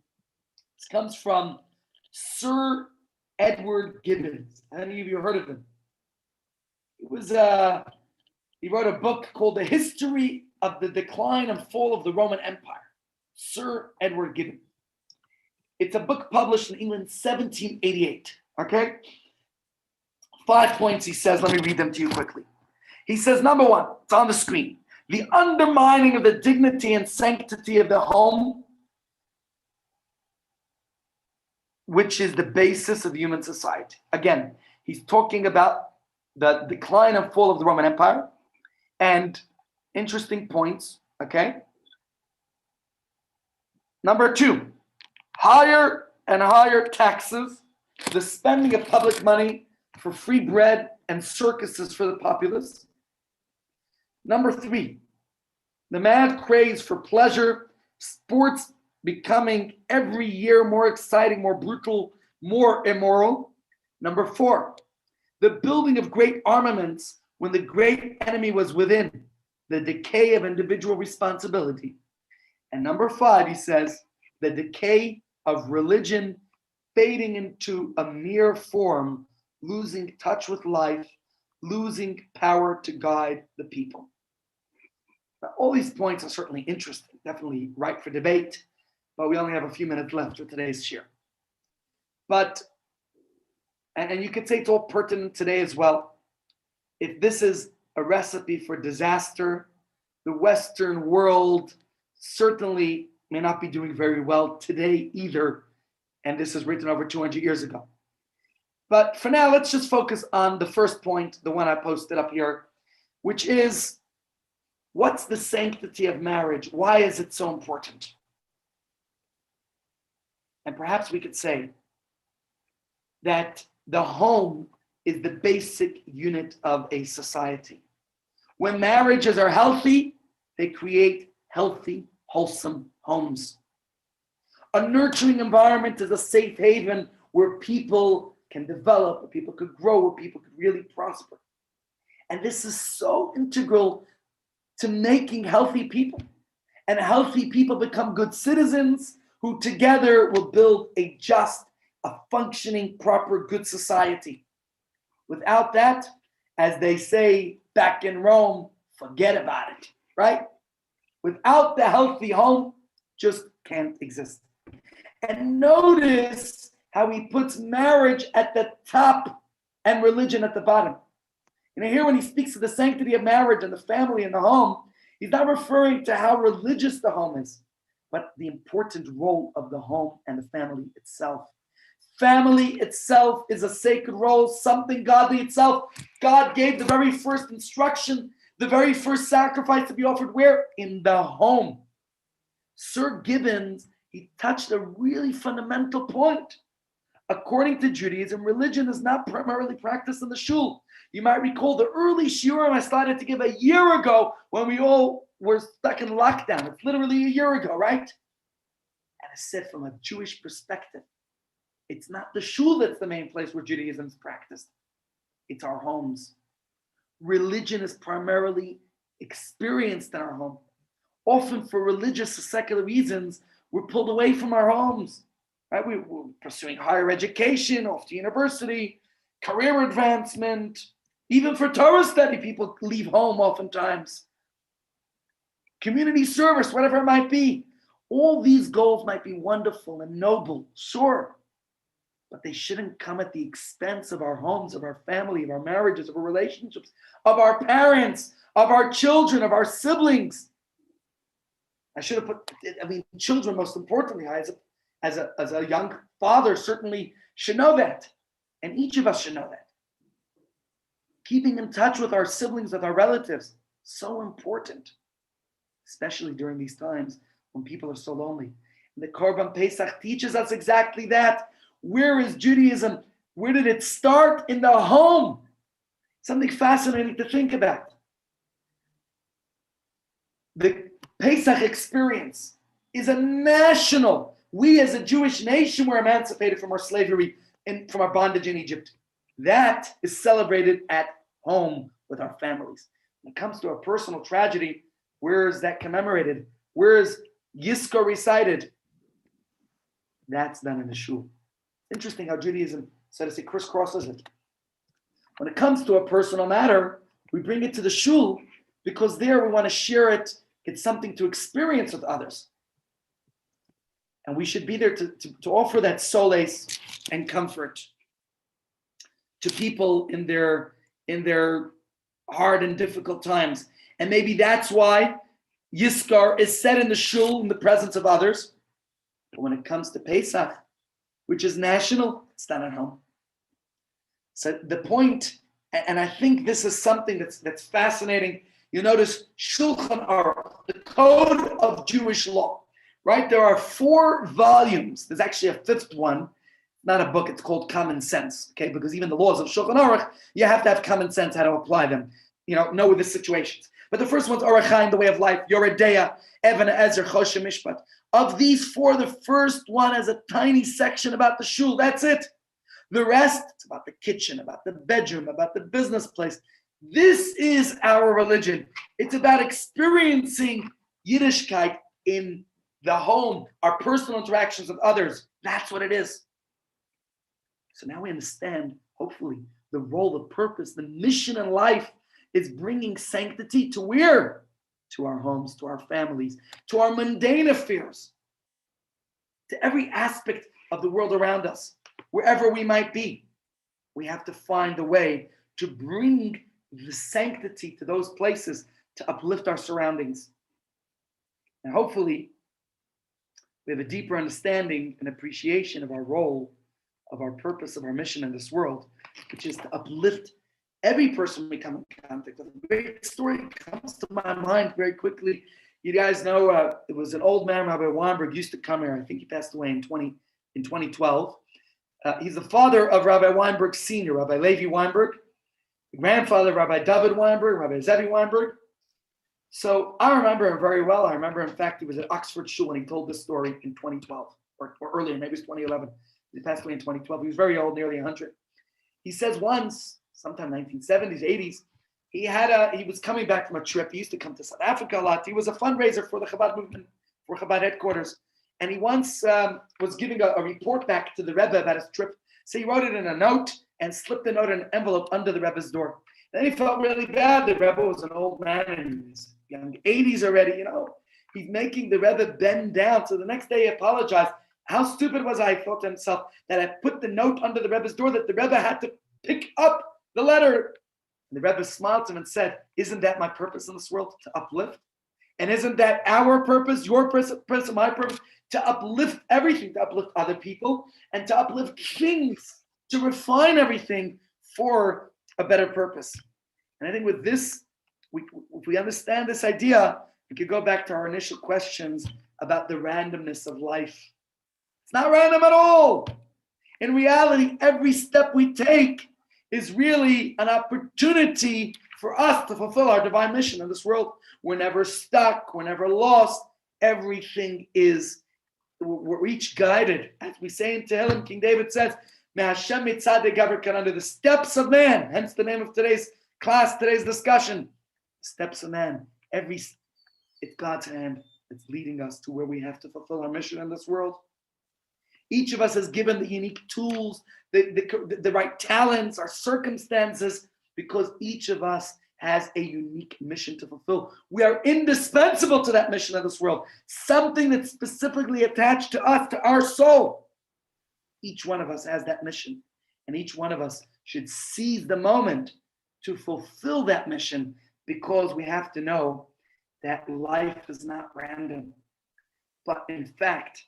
This comes from Sir Edward Gibbons. How many of you heard of him? He wrote a book called The History of the Decline and Fall of the Roman Empire. Sir Edward Gibbons. It's a book published in England, 1788. Okay? 5 points he says. Let me read them to you quickly. He says, number one, it's on the screen. The undermining of the dignity and sanctity of the home, which is the basis of human society. Again, he's talking about the decline and fall of the Roman Empire. And interesting points, okay? Number two, higher and higher taxes, the spending of public money for free bread and circuses for the populace. Number three, the mad craze for pleasure, sports becoming every year more exciting, more brutal, more immoral. Number four, the building of great armaments when the great enemy was within, the decay of individual responsibility. And number five, he says, the decay of religion fading into a mere form, losing touch with life, losing power to guide the people. Now, all these points are certainly interesting, definitely ripe for debate, but we only have a few minutes left for today's share. But, and you could say it's all pertinent today as well. If this is a recipe for disaster, the Western world certainly may not be doing very well today either, and this is written over 200 years ago. But for now, let's just focus on the first point, the one I posted up here, which is, what's the sanctity of marriage? Why is it so important? And perhaps we could say that the home is the basic unit of a society. When marriages are healthy, they create healthy, wholesome homes. A nurturing environment is a safe haven where people can develop, where people could grow, where people could really prosper. And this is so integral to making healthy people. And healthy people become good citizens who together will build a just, a functioning, proper, good society. Without that, as they say back in Rome, forget about it, right? Without the healthy home, just can't exist. And notice how he puts marriage at the top and religion at the bottom. You know, here when he speaks of the sanctity of marriage and the family and the home, he's not referring to how religious the home is, but the important role of the home and the family itself. Family itself is a sacred role, something godly itself. God gave the very first instruction, the very first sacrifice to be offered where? In the home. Sir Gibbons, he touched a really fundamental point. According to Judaism, religion is not primarily practiced in the shul. You might recall the early shiurim I started to give a year ago when we all were stuck in lockdown. It's literally a year ago, right? And I said from a Jewish perspective, it's not the shul that's the main place where Judaism is practiced. It's our homes. Religion is primarily experienced in our home. Often for religious or secular reasons, we're pulled away from our homes. Right? We're pursuing higher education, off to university, career advancement. Even for Torah study, people leave home oftentimes. Community service, whatever it might be. All these goals might be wonderful and noble, sure. But they shouldn't come at the expense of our homes, of our family, of our marriages, of our relationships, of our parents, of our children, of our siblings. I should have put, children, most importantly, as a young father, certainly should know that. And each of us should know that. Keeping in touch with our siblings, with our relatives, so important, especially during these times when people are so lonely. And the Korban Pesach teaches us exactly that. Where is Judaism? Where did it start? In the home. Something fascinating to think about. The Pesach experience is a national. We as a Jewish nation were emancipated from our slavery and from our bondage in Egypt. That is celebrated at home with our families. When it comes to a personal tragedy, where is that commemorated? Where is Yizkor recited? That's done in the shul. Interesting how Judaism, so to say, crisscrosses it. When it comes to a personal matter, we bring it to the shul because there we want to share it. It's something to experience with others. And we should be there to offer that solace and comfort to people in their hard and difficult times. And maybe that's why Yizkar is said in the shul in the presence of others. But when it comes to Pesach, which is national, it's done at home. So the point, and I think this is something that's fascinating. You notice Shulchan Aruch, the code of Jewish law, right? There are 4 volumes. There's actually a 5th one, not a book. It's called Common Sense, okay? Because even the laws of Shulchan Aruch, you have to have common sense how to apply them. Know the situations. But the first one's Orach Chaim, the way of life, Yoredeya, Even Ezer, Choshen Mishpat. Of these 4, the first one has a tiny section about the shul. That's it. The rest, it's about the kitchen, about the bedroom, about the business place. This is our religion. It's about experiencing Yiddishkeit in the home, our personal interactions with others. That's what it is. So now we understand, hopefully, the role, the purpose, the mission in life is bringing sanctity to where? To our homes, to our families, to our mundane affairs, to every aspect of the world around us, wherever we might be. We have to find a way to bring the sanctity to those places, to uplift our surroundings. And hopefully, we have a deeper understanding and appreciation of our role, of our purpose, of our mission in this world, which is to uplift every person we come in contact with. A great story comes to my mind very quickly. You guys know it was an old man, Rabbi Weinberg, used to come here. I think he passed away in 2012. He's the father of Rabbi Weinberg Sr., Rabbi Levi Weinberg, the grandfather of Rabbi David Weinberg, Rabbi Zevi Weinberg. So I remember him very well. I remember, in fact, he was at Oxford Shul and he told this story in 2012 or earlier, maybe it was 2011. He passed away in 2012. He was very old, nearly 100. He says once, sometime 1970s, 80s, he was coming back from a trip. He used to come to South Africa a lot. He was a fundraiser for the Chabad movement, for Chabad headquarters. And he once was giving a report back to the Rebbe about his trip. So he wrote it in a note and slipped the note in an envelope under the Rebbe's door. Then he felt really bad. The Rebbe was an old man in his young 80s already, He's making the Rebbe bend down. So the next day he apologized. How stupid was I, he thought to himself, that I put the note under the Rebbe's door, that the Rebbe had to pick up the letter. And the Rebbe smiled to him and said, isn't that my purpose in this world? To uplift? And isn't that our purpose, your purpose, my purpose? To uplift everything, to uplift other people, and to uplift things, to refine everything for a better purpose. And I think with this, if we understand this idea, we could go back to our initial questions about the randomness of life. It's not random at all. In reality, every step we take is really an opportunity for us to fulfill our divine mission in this world. We're never stuck. We're never lost. Everything is, we're each guided. As we say in Tehillim, King David says, Me'Hashem mitzadei gaver kan, under the steps of man. Hence the name of today's class, today's discussion. Steps of man. It's God's hand that's leading us to where we have to fulfill our mission in this world. Each of us has given the unique tools, the right talents, our circumstances, because each of us has a unique mission to fulfill. We are indispensable to that mission of this world, something that's specifically attached to us, to our soul. Each one of us has that mission, and each one of us should seize the moment to fulfill that mission, because we have to know that life is not random. but in fact,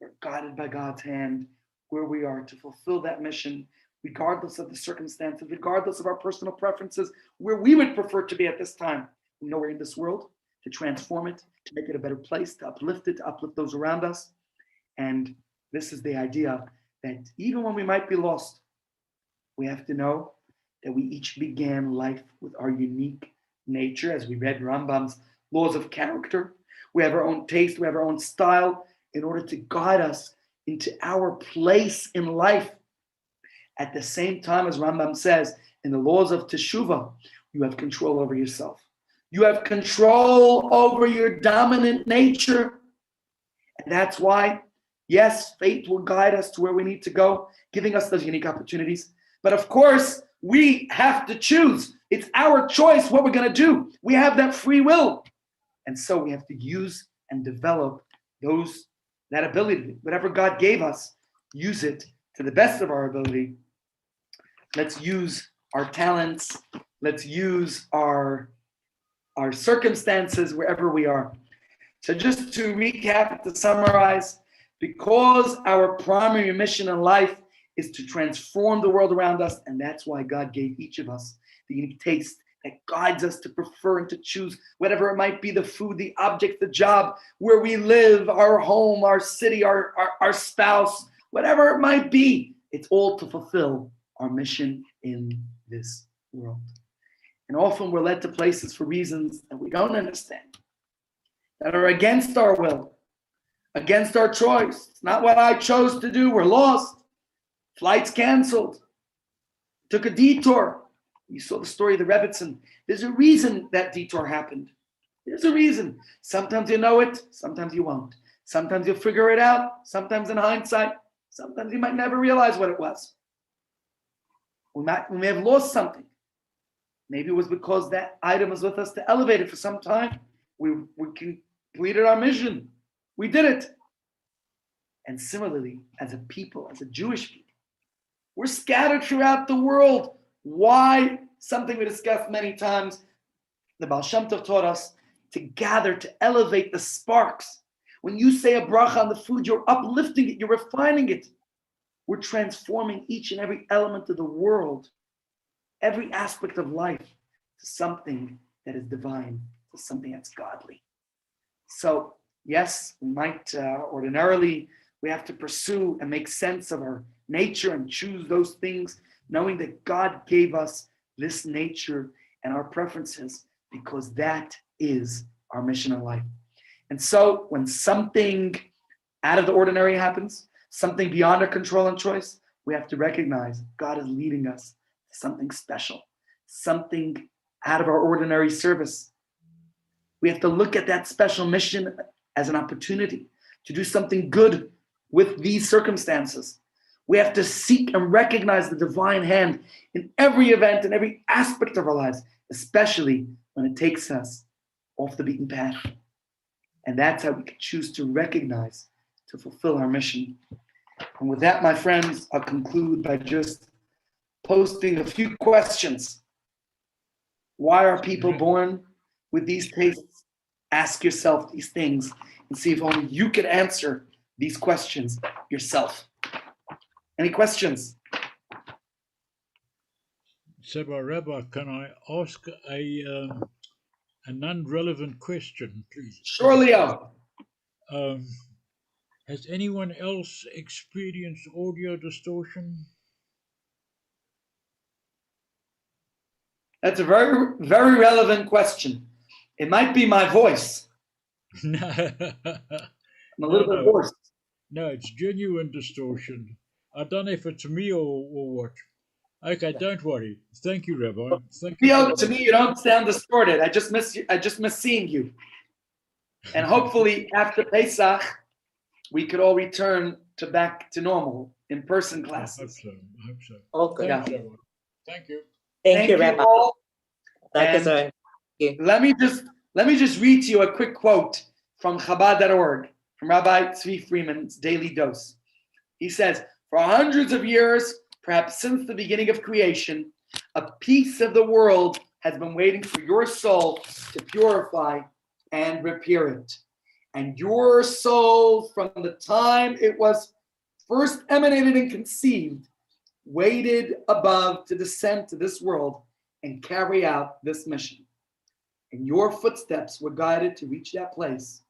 we're guided by God's hand where we are to fulfill that mission, regardless of the circumstances, regardless of our personal preferences, where we would prefer to be at this time. We know we're in this world to transform it, to make it a better place, to uplift it, to uplift those around us. And this is the idea that even when we might be lost, we have to know that we each began life with our unique nature, as we read Rambam's laws of character. We have our own taste, we have our own style in order to guide us into our place in life. At the same time, as Rambam says, in the laws of Teshuvah, you have control over yourself. You have control over your dominant nature. And that's why, yes, fate will guide us to where we need to go, giving us those unique opportunities. But of course, we have to choose. It's our choice what we're going to do. We have that free will. And so we have to use and develop that ability. Whatever God gave us, use it to the best of our ability. Let's use our talents. Let's use our circumstances wherever we are. So just to recap, to summarize, because our primary mission in life is to transform the world around us, and that's why God gave each of us the unique taste that guides us to prefer and to choose whatever it might be, the food, the object, the job, where we live, our home, our city, our spouse, whatever it might be. It's all to fulfill our mission in this world. And often we're led to places for reasons that we don't understand, that are against our will, against our choice. It's not what I chose to do. We're lost. Flights canceled. Took a detour. You saw the story of the Rebbitzin. There's a reason that detour happened. There's a reason. Sometimes you know it, sometimes you won't. Sometimes you'll figure it out, sometimes in hindsight, sometimes you might never realize what it was. We may have lost something. Maybe it was because that item was with us to elevate it for some time. We completed our mission. We did it. And similarly, as a people, as a Jewish people, we're scattered throughout the world. Why? Something we discussed many times. The Baal Shem Tov taught us to gather, to elevate the sparks. When you say a bracha on the food, you're uplifting it, you're refining it. We're transforming each and every element of the world, every aspect of life, to something that is divine, to something that's godly. So, yes, we might ordinarily, we have to pursue and make sense of our nature and choose those things, knowing that God gave us this nature and our preferences because that is our mission in life. And so when something out of the ordinary happens, something beyond our control and choice, we have to recognize God is leading us to something special, something out of our ordinary service. We have to look at that special mission as an opportunity to do something good with these circumstances. We have to seek and recognize the divine hand in every event, in every aspect of our lives, especially when it takes us off the beaten path. And that's how we can choose to recognize, to fulfill our mission. And with that, my friends, I'll conclude by just posting a few questions. Why are people born with these tastes? Ask yourself these things and see if only you can answer these questions yourself. Any questions? Rabbi, can I ask a non-relevant question, please? Sure, Leo. Has anyone else experienced audio distortion? That's a very, very relevant question. It might be my voice. No. I'm a little bit hoarse. No, it's genuine distortion. I don't know if it's me or what. Okay, don't worry. Thank you, Rabbi. Thank you. Leo, to me, you don't sound distorted. I just miss seeing you. And hopefully, after Pesach, we could all return back to normal in-person classes. I hope so. Okay. Thank you. Thank you. Thank you, Rabbi. All. Thank you, sir. Let me just read to you a quick quote from Chabad.org, from Rabbi Tzvi Freeman's Daily Dose. He says, for hundreds of years, perhaps since the beginning of creation, a piece of the world has been waiting for your soul to purify and repair it. And your soul, from the time it was first emanated and conceived, waited above to descend to this world and carry out this mission. And your footsteps were guided to reach that place.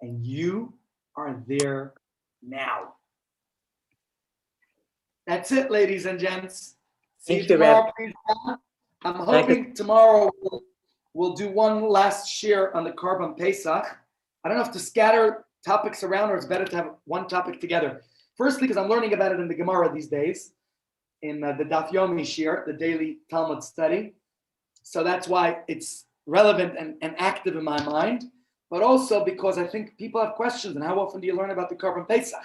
And you are there now. That's it, ladies and gents. See you tomorrow, please. I'm hoping tomorrow we'll do one last share on the Korban Pesach. I don't know if to scatter topics around or it's better to have one topic together. Firstly, because I'm learning about it in the Gemara these days, in the Daf Yomi shir, the daily Talmud study. So that's why it's relevant and active in my mind, but also because I think people have questions, and how often do you learn about the Korban Pesach?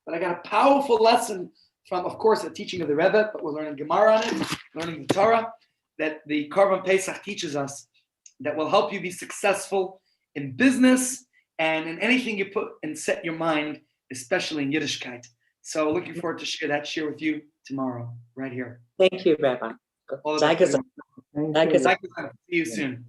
But I got a powerful lesson from, of course, a teaching of the Rebbe, but we're learning Gemara on it, learning the Torah, that the Korban Pesach teaches us that will help you be successful in business and in anything you put and set your mind, especially in Yiddishkeit. So looking forward to share with you tomorrow, right here. Thank you, Rabbi. All the best. See you soon.